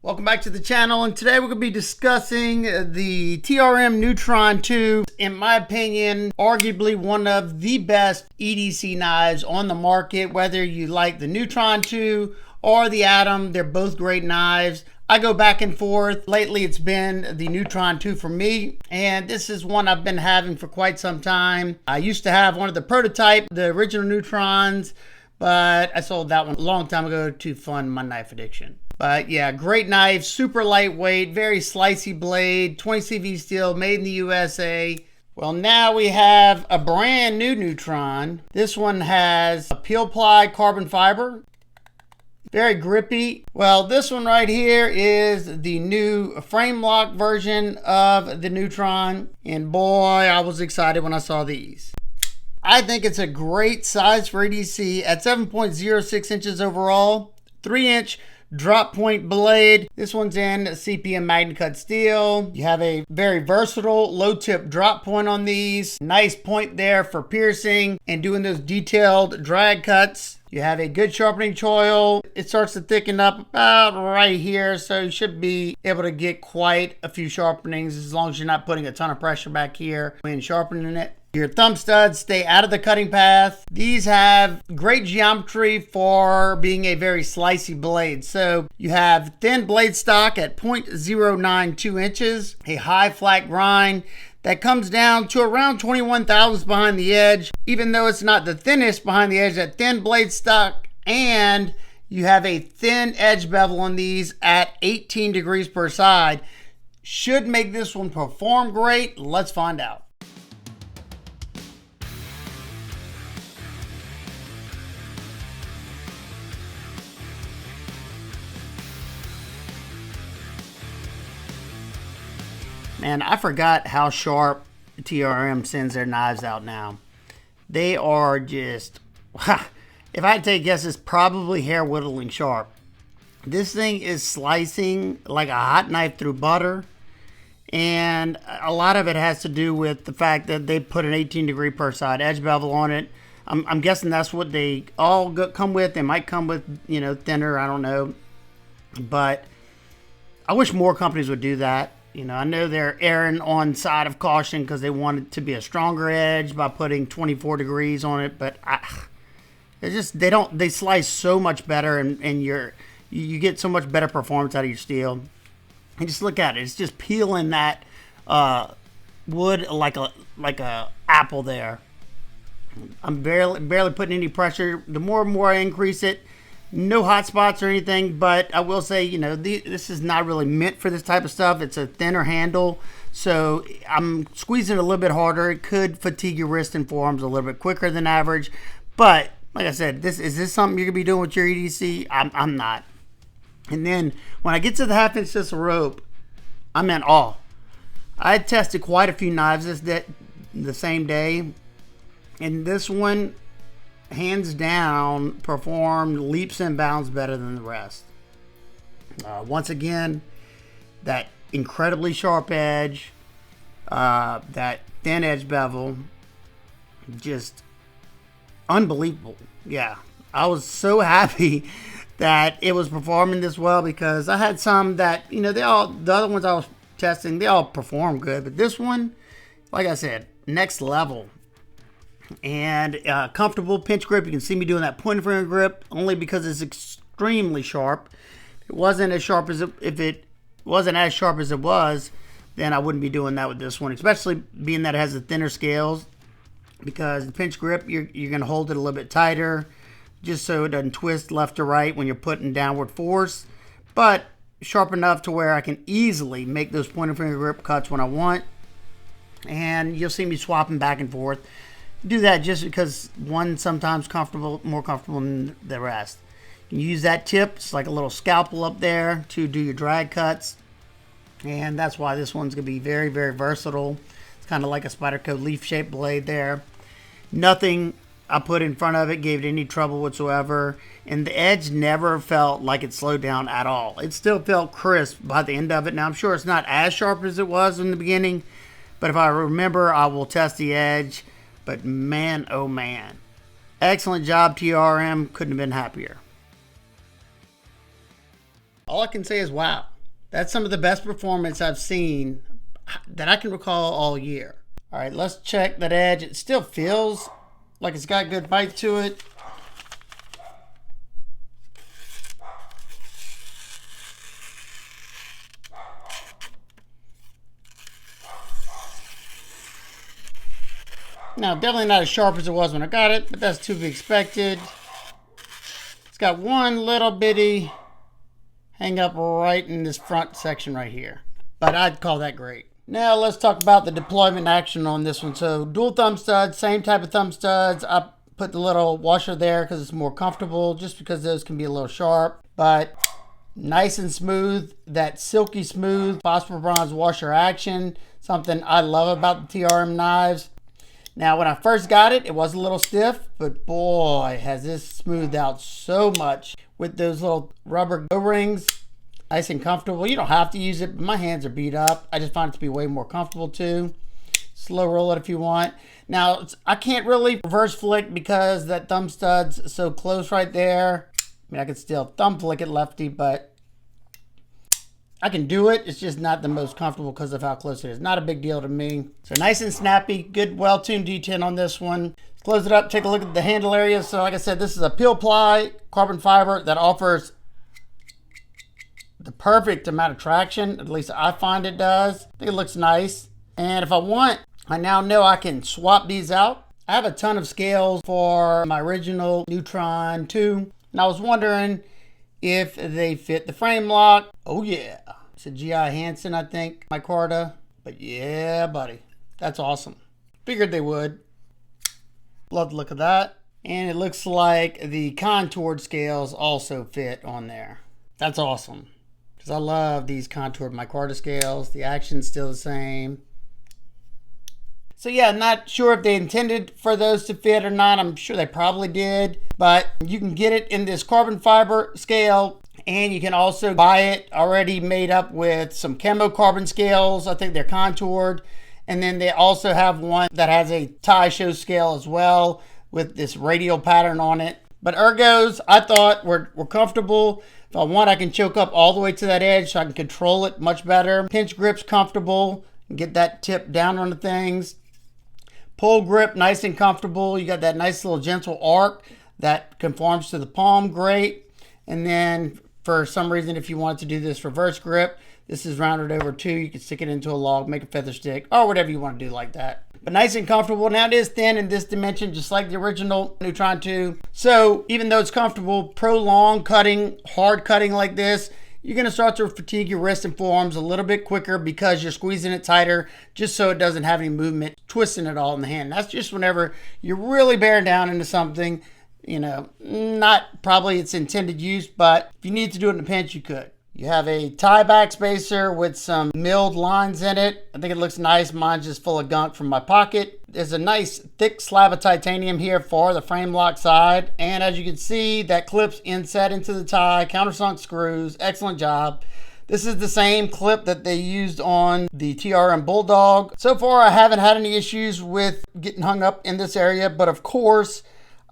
Welcome back to the channel, and today we're going to be discussing the TRM Neutron 2. In my opinion, arguably one of the best EDC knives on the market. Whether you like the Neutron 2 or the Atom, they're both great knives. I go back and forth. Lately it's been the Neutron 2 for me, and this is one I've been having for quite some time. I used to have one of the prototype, the original Neutrons, but I sold that one a long time ago to fund my knife addiction. But yeah, great knife, super lightweight, very slicey blade, 20 CV steel, made in the USA. Well, now we have a brand new Neutron. This one has a peel ply carbon fiber, very grippy. Well, this one right here is the new Framelock version of the Neutron, and boy, I was excited when I saw these. I think it's a great size for EDC at 7.06 inches overall, 3-inch drop point blade. This one's in CPM Magna Cut steel. You have a very versatile low tip drop point on these. Nice point there for piercing and doing those detailed drag cuts. You have a good sharpening choil. It starts to thicken up about right here, so you should be able to get quite a few sharpenings as long as you're not putting a ton of pressure back here when sharpening it. Your thumb studs stay out of the cutting path. These have great geometry for being a very slicey blade. So you have thin blade stock at 0.092 inches, a high flat grind that comes down to around 21 thousandths behind the edge. Even though it's not the thinnest behind the edge, that thin blade stock, and you have a thin edge bevel on these at 18 degrees per side. Should make this one perform great. Let's find out. Man, I forgot how sharp TRM sends their knives out now. They are just, if I had to take a guess, it's probably hair whittling sharp. This thing is slicing like a hot knife through butter. And a lot of it has to do with the fact that they put an 18 degree per side edge bevel on it. I'm guessing that's what they all come with. They might come with, thinner, I don't know. But I wish more companies would do that. I know they're erring on side of caution because they want it to be a stronger edge by putting 24 degrees on it, but they slice so much better, and you get so much better performance out of your steel. And just look at it; it's just peeling that wood like a apple there. I'm barely putting any pressure. The more and more I increase it, no hot spots or anything, but I will say, this is not really meant for this type of stuff. It's a thinner handle, so I'm squeezing it a little bit harder. It could fatigue your wrist and forearms a little bit quicker than average, but like I said, is this something you're gonna be doing with your EDC? I'm not. And then when I get to the 1/2 inch disc rope, I'm in awe. I tested quite a few knives the same day, and this one, hands down, performed leaps and bounds better than the rest. Once again, that incredibly sharp edge, that thin edge bevel, just unbelievable. Yeah, I was so happy that it was performing this well, because I had some that, the other ones I was testing, they all perform good, but this one, like I said, next level. And comfortable pinch grip. You can see me doing that pointer finger grip only because it's extremely sharp. If it wasn't as sharp as it was, then I wouldn't be doing that with this one, especially being that it has the thinner scales, because the pinch grip, you're going to hold it a little bit tighter just so it doesn't twist left to right when you're putting downward force, but sharp enough to where I can easily make those pointer finger grip cuts when I want. And you'll see me swapping back and forth. Do that just because one sometimes more comfortable than the rest. You can use that tip, it's like a little scalpel up there, to do your drag cuts, and that's why this one's gonna be very, very versatile. It's kind of like a Spyderco leaf shaped blade there. Nothing I put in front of it gave it any trouble whatsoever, and the edge never felt like it slowed down at all. It still felt crisp by the end of it. Now I'm sure it's not as sharp as it was in the beginning, but if I remember, I will test the edge. But man, oh man. Excellent job, TRM. Couldn't have been happier. All I can say is wow. That's some of the best performance I've seen that I can recall all year. All right, let's check that edge. It still feels like it's got good bite to it. Now, definitely not as sharp as it was when I got it, but that's to be expected. It's got one little bitty hang up right in this front section right here, but I'd call that great. Now let's talk about the deployment action on this one. So dual thumb studs, same type of thumb studs. I put the little washer there because it's more comfortable, just because those can be a little sharp, but nice and smooth, that silky smooth phosphor bronze washer action, something I love about the TRM knives. Now, when I first got it, it was a little stiff, but boy, has this smoothed out so much with those little rubber O-rings. Nice and comfortable. You don't have to use it, but my hands are beat up. I just find it to be way more comfortable too. Slow roll it if you want. Now, I can't really reverse flick because that thumb stud's so close right there. I mean, I could still thumb flick it lefty, but I can do it. It's just not the most comfortable because of how close it is. Not a big deal to me. So nice and snappy, good well-tuned D10 on this one. Let's close it up, take a look at the handle area. So like I said, this is a peel ply carbon fiber that offers the perfect amount of traction. At least I find it does. I think it looks nice. And if I want, I now know I can swap these out. I have a ton of scales for my original Neutron 2. And I was wondering if they fit the frame lock. Oh yeah, it's a GI Hansen, I think, micarta. But yeah, buddy, that's awesome. Figured they would. Love the look of that. And it looks like the contoured scales also fit on there. That's awesome, because I love these contoured micarta scales. The action's still the same. So yeah, not sure if they intended for those to fit or not. I'm sure they probably did, but you can get it in this carbon fiber scale, and you can also buy it already made up with some camo carbon scales. I think they're contoured. And then they also have one that has a tie show scale as well with this radial pattern on it. But ergos, I thought were comfortable. If I want, I can choke up all the way to that edge so I can control it much better. Pinch grip's comfortable. Get that tip down on the things. Pull grip, nice and comfortable. You got that nice little gentle arc that conforms to the palm, great. And then for some reason, if you wanted to do this reverse grip, this is rounded over too. You can stick it into a log, make a feather stick, or whatever you want to do like that. But nice and comfortable. Now it is thin in this dimension, just like the original Neutron 2. So even though it's comfortable, prolonged cutting, hard cutting like this, you're going to start to fatigue your wrists and forearms a little bit quicker because you're squeezing it tighter just so it doesn't have any movement, twisting it all in the hand. That's just whenever you're really bearing down into something, you know, not probably its intended use, but if you need to do it in a pinch, you could. You have a tie back spacer with some milled lines in it. I think it looks nice. Mine's just full of gunk from my pocket. There's a nice thick slab of titanium here for the frame lock side. And as you can see, that clips inset into the tie, countersunk screws. Excellent job. This is the same clip that they used on the TRM Bulldog. So far, I haven't had any issues with getting hung up in this area, but of course,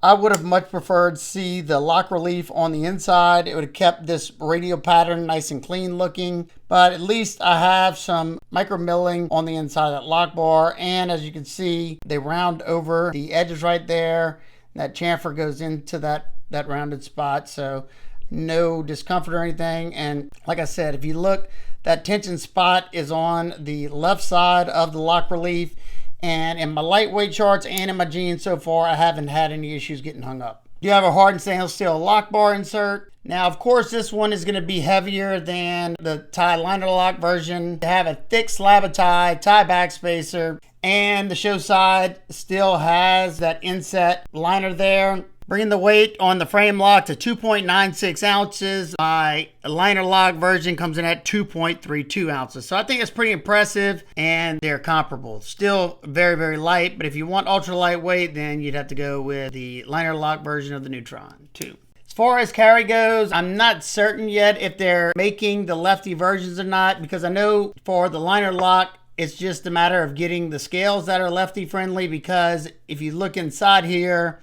I would have much preferred to see the lock relief on the inside. It would have kept this radial pattern nice and clean looking, but at least I have some micro milling on the inside of that lock bar. And as you can see, they round over the edges right there. That chamfer goes into that rounded spot, so no discomfort or anything. And like I said, if you look, that tension spot is on the left side of the lock relief. And in my lightweight charts and in my jeans so far, I haven't had any issues getting hung up. You have a hardened stainless steel lock bar insert. Now, of course, this one is going to be heavier than the tie liner lock version. You have a thick slab of tie back spacer, and the show side still has that inset liner there. Bringing the weight on the frame lock to 2.96 ounces. My liner lock version comes in at 2.32 ounces. So I think it's pretty impressive, and they're comparable. Still very, very light, but if you want ultra lightweight, then you'd have to go with the liner lock version of the Neutron 2. As far as carry goes, I'm not certain yet if they're making the lefty versions or not, because I know for the liner lock, it's just a matter of getting the scales that are lefty friendly, because if you look inside here,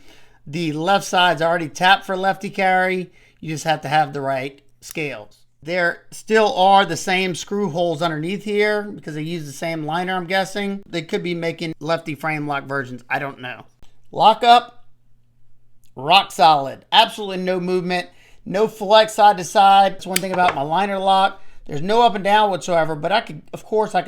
the left side's already tapped for lefty carry. You just have to have the right scales. There still are the same screw holes underneath here because they use the same liner, I'm guessing. They could be making lefty frame lock versions. I don't know. Lockup, rock solid. Absolutely no movement. No flex side to side. That's one thing about my liner lock. There's no up and down whatsoever, but I can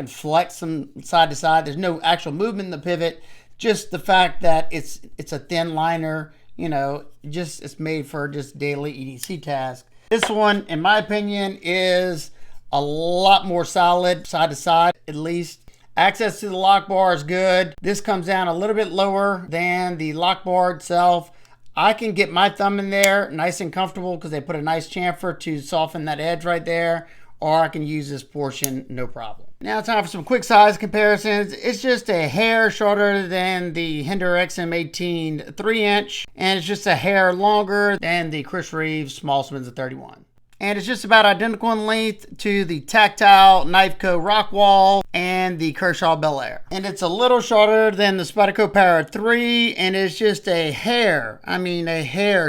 flex some side to side. There's no actual movement in the pivot. Just the fact that it's a thin liner, you know, just it's made for just daily EDC tasks. This one, in my opinion, is a lot more solid side to side, at least. Access to the lock bar is good. This comes down a little bit lower than the lock bar itself. I can get my thumb in there nice and comfortable because they put a nice chamfer to soften that edge right there, or I can use this portion, no problem. Now time for some quick size comparisons. It's just a hair shorter than the Hinder XM18 3-inch, and it's just a hair longer than the Chris Reeves Small Spins 31. And it's just about identical in length to the Tactile Knifeco Rockwall and the Kershaw Bel Air. And it's a little shorter than the Spyderco Para 3, and it's just a hair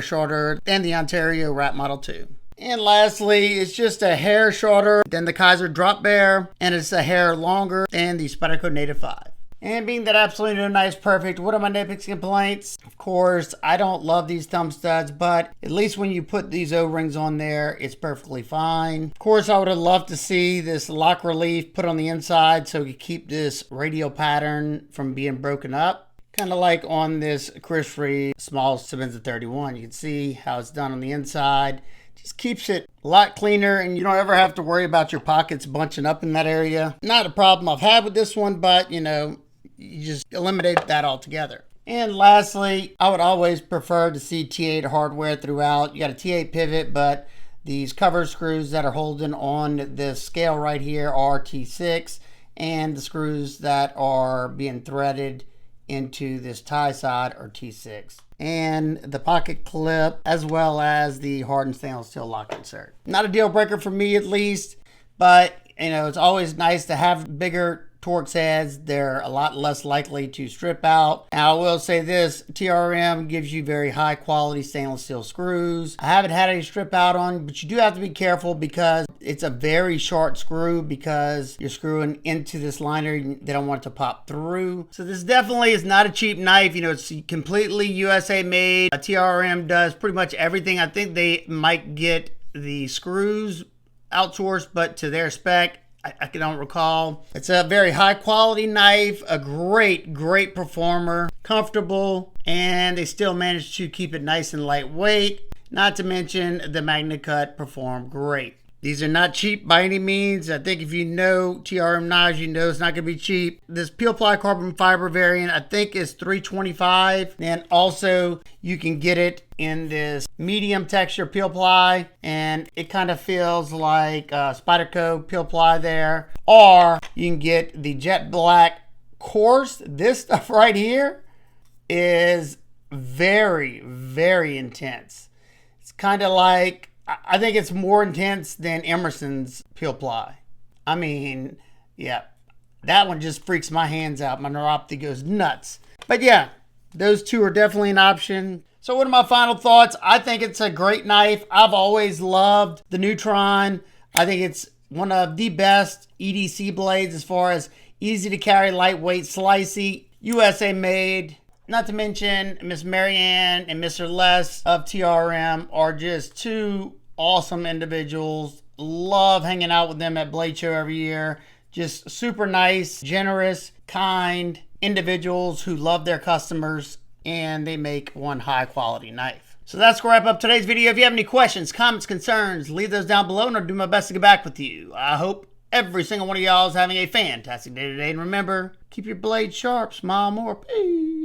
shorter than the Ontario Rat Model 2. And lastly, it's just a hair shorter than the Kaiser Drop Bear, and it's a hair longer than the Spyderco Native 5. And being that absolutely no nice perfect, what are my nitpicks and complaints? Of course, I don't love these thumb studs, but at least when you put these O-rings on there, it's perfectly fine. Of course, I would have loved to see this lock relief put on the inside so we could keep this radial pattern from being broken up. Kind of like on this Chris Reeves Small Spins 31. You can see how it's done on the inside. Just keeps it a lot cleaner, and you don't ever have to worry about your pockets bunching up in that area. Not a problem I've had with this one, but you know, you just eliminate that altogether. And lastly, I would always prefer to see T8 hardware throughout. You got a T8 pivot, but these cover screws that are holding on this scale right here are T6, and the screws that are being threaded into this tie side are T6. And the pocket clip, as well as the hardened stainless steel lock insert. Not a deal breaker for me, at least, but you know, it's always nice to have bigger Torx heads. They're a lot less likely to strip out. Now, I will say this, TRM gives you very high quality stainless steel screws. I haven't had any strip out on, but you do have to be careful because it's a very short screw because you're screwing into this liner. They don't want it to pop through. So this definitely is not a cheap knife. You know, it's completely USA made. TRM does pretty much everything. I think they might get the screws outsourced, but to their spec, I don't recall. It's a very high quality knife, a great performer, comfortable, and they still managed to keep it nice and lightweight. Not to mention the MagnaCut performed great. These are not cheap by any means. I think if you know TRM knives, you know it's not going to be cheap. This Peel Ply carbon fiber variant, I think, is $325. And also, you can get it in this medium texture Peel Ply, and it kind of feels like Spyderco Peel Ply there. Or you can get the jet black coarse. This stuff right here is very intense. It's kind of like, I think it's more intense than Emerson's Peel Ply. I mean, yeah, that one just freaks my hands out. My neuropathy goes nuts. But yeah, those two are definitely an option. So what are my final thoughts? I think it's a great knife. I've always loved the Neutron. I think it's one of the best EDC blades as far as easy to carry, lightweight, slicey, USA made. Not to mention Miss Marianne and Mr. Les of TRM are just two awesome individuals. Love hanging out with them at Blade Show every year. Just super nice, generous, kind individuals who love their customers, and they make one high quality knife. So that's going to wrap up today's video. If you have any questions, comments, concerns, leave those down below and I'll do my best to get back with you. I hope every single one of y'all is having a fantastic day today. And remember, keep your blade sharp, smile more. Peace.